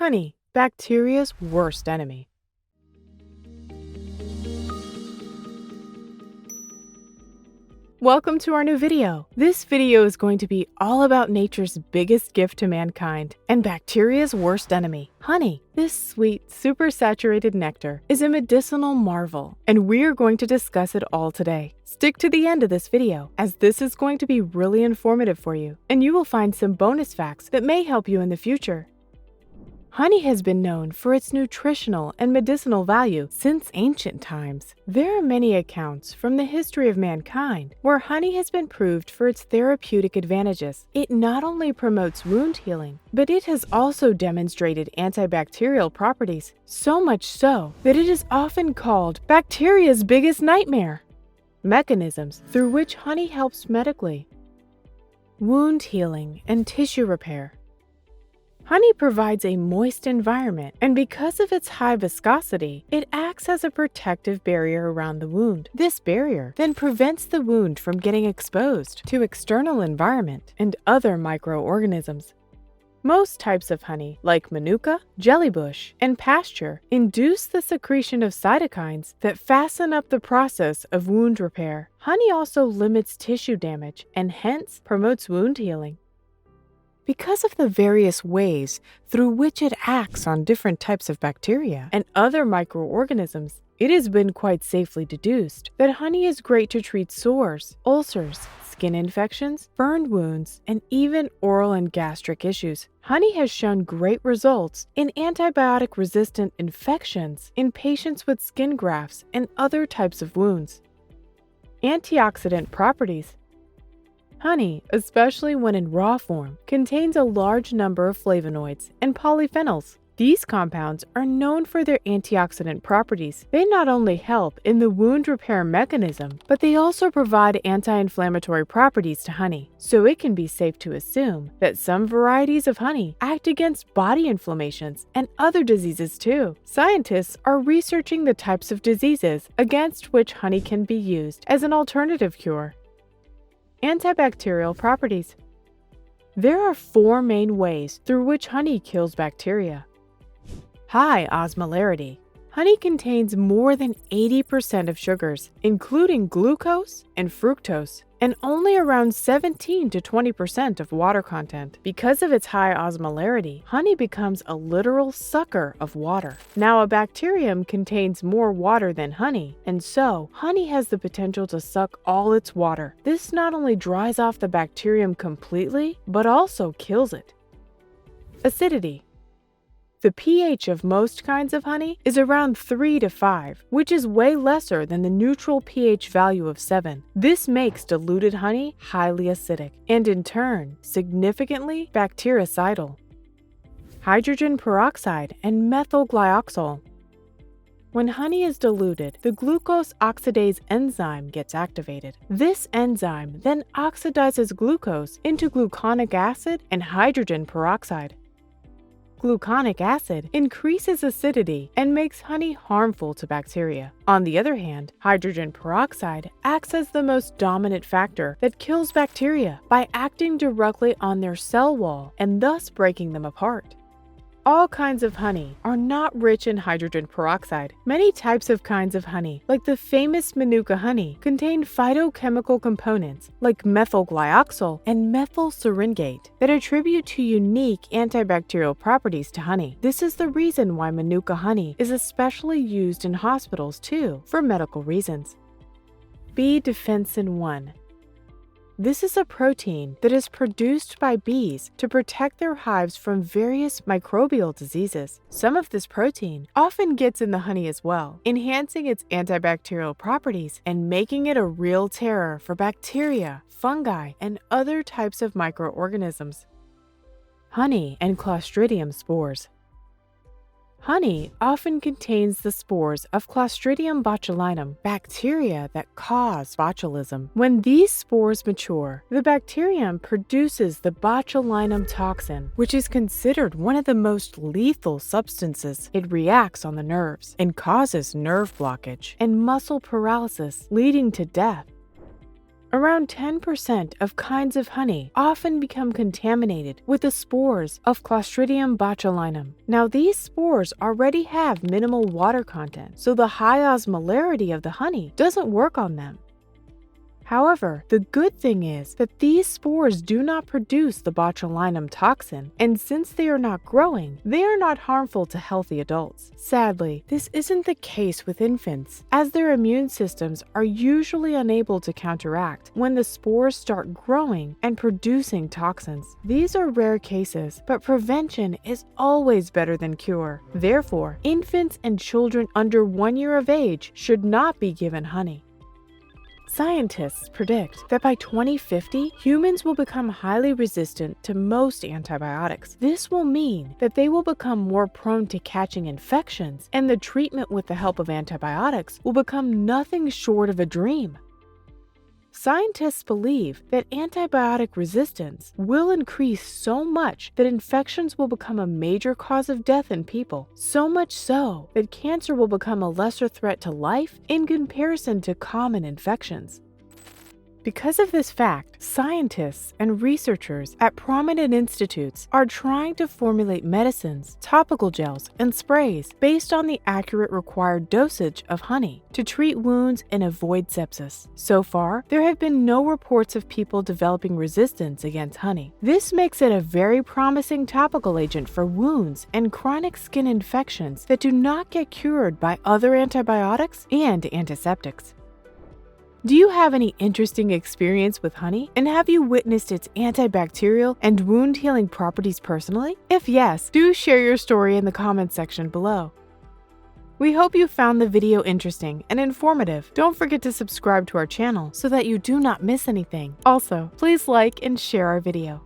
Honey, bacteria's worst enemy. Welcome to our new video. This video is going to be all about nature's biggest gift to mankind and bacteria's worst enemy, honey. This sweet, supersaturated nectar is a medicinal marvel, and we're going to discuss it all today. Stick to the end of this video, as this is going to be really informative for you, and you will find some bonus facts that may help you in the future. Honey has been known for its nutritional and medicinal value since ancient times. There are many accounts from the history of mankind where honey has been proved for its therapeutic advantages. It not only promotes wound healing, but it has also demonstrated antibacterial properties, so much so that it is often called bacteria's biggest nightmare. Mechanisms through which honey helps medically. Wound healing and tissue repair. Honey provides a moist environment, and because of its high viscosity, it acts as a protective barrier around the wound. This barrier then prevents the wound from getting exposed to external environment and other microorganisms. Most types of honey, like manuka, jellybush, and pasture, induce the secretion of cytokines that fasten up the process of wound repair. Honey also limits tissue damage and hence promotes wound healing. Because of the various ways through which it acts on different types of bacteria and other microorganisms, it has been quite safely deduced that honey is great to treat sores, ulcers, skin infections, burned wounds, and even oral and gastric issues. Honey has shown great results in antibiotic-resistant infections in patients with skin grafts and other types of wounds. Antioxidant properties. Honey, especially when in raw form, contains a large number of flavonoids and polyphenols. These compounds are known for their antioxidant properties. They not only help in the wound repair mechanism, but they also provide anti-inflammatory properties to honey. So it can be safe to assume that some varieties of honey act against body inflammations and other diseases too. Scientists are researching the types of diseases against which honey can be used as an alternative cure. Antibacterial properties. There are 4 main ways through which honey kills bacteria. High osmolarity. Honey contains more than 80% of sugars, including glucose and fructose, and only around 17 to 20% of water content. Because of its high osmolarity, honey becomes a literal sucker of water. Now, a bacterium contains more water than honey, and so honey has the potential to suck all its water. This not only dries off the bacterium completely, but also kills it. Acidity. The pH of most kinds of honey is around 3 to 5, which is way lesser than the neutral pH value of 7. This makes diluted honey highly acidic and, in turn, significantly bactericidal. Hydrogen peroxide and methyl glyoxal. When honey is diluted, the glucose oxidase enzyme gets activated. This enzyme then oxidizes glucose into gluconic acid and hydrogen peroxide. Gluconic acid increases acidity and makes honey harmful to bacteria. On the other hand, hydrogen peroxide acts as the most dominant factor that kills bacteria by acting directly on their cell wall and thus breaking them apart. All kinds of honey are not rich in hydrogen peroxide. Many types of kinds of honey, like the famous manuka honey, contain phytochemical components like methyl glyoxal and methyl syringate that attribute to unique antibacterial properties to honey. This is the reason why manuka honey is especially used in hospitals too, for medical reasons. Bee defensin 1. This is a protein that is produced by bees to protect their hives from various microbial diseases. Some of this protein often gets in the honey as well, enhancing its antibacterial properties and making it a real terror for bacteria, fungi, and other types of microorganisms. Honey and Clostridium spores. Honey often contains the spores of Clostridium botulinum, bacteria that cause botulism. When these spores mature, the bacterium produces the botulinum toxin, which is considered one of the most lethal substances. It reacts on the nerves and causes nerve blockage and muscle paralysis, leading to death. Around 10% of kinds of honey often become contaminated with the spores of Clostridium botulinum. Now, these spores already have minimal water content, so the high osmolarity of the honey doesn't work on them. However, the good thing is that these spores do not produce the botulinum toxin, and since they are not growing, they are not harmful to healthy adults. Sadly, this isn't the case with infants, as their immune systems are usually unable to counteract when the spores start growing and producing toxins. These are rare cases, but prevention is always better than cure. Therefore, infants and children under 1 year of age should not be given honey. Scientists predict that by 2050, humans will become highly resistant to most antibiotics. This will mean that they will become more prone to catching infections, and the treatment with the help of antibiotics will become nothing short of a dream. Scientists believe that antibiotic resistance will increase so much that infections will become a major cause of death in people, so much so that cancer will become a lesser threat to life in comparison to common infections. Because of this fact, scientists and researchers at prominent institutes are trying to formulate medicines, topical gels, and sprays based on the accurate required dosage of honey to treat wounds and avoid sepsis. So far, there have been no reports of people developing resistance against honey. This makes it a very promising topical agent for wounds and chronic skin infections that do not get cured by other antibiotics and antiseptics. Do you have any interesting experience with honey, and have you witnessed its antibacterial and wound-healing properties personally? If yes, do share your story in the comments section below. We hope you found the video interesting and informative. Don't forget to subscribe to our channel so that you do not miss anything. Also, please like and share our video.